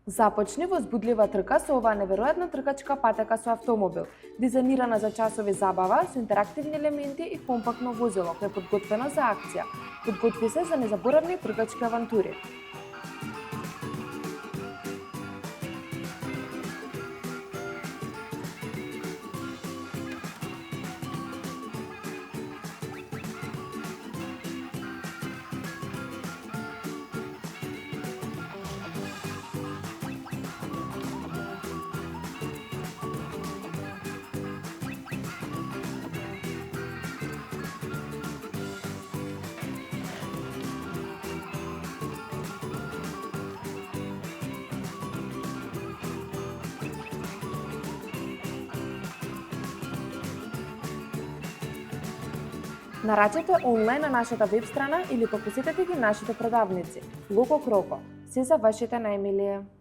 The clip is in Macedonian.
Започни возбудлива трка со оваа неверојатна тркачка патека со автомобил, дизајнирана за часови забава со интерактивни елементи и компактно возило кој е подготвено за акција. Подготви се за незаборавни тркачки авантури. Нарачете онлайн на нашата веб страна или посетете ги нашите продавници. Локо Кроко. Се за вашите најмилие.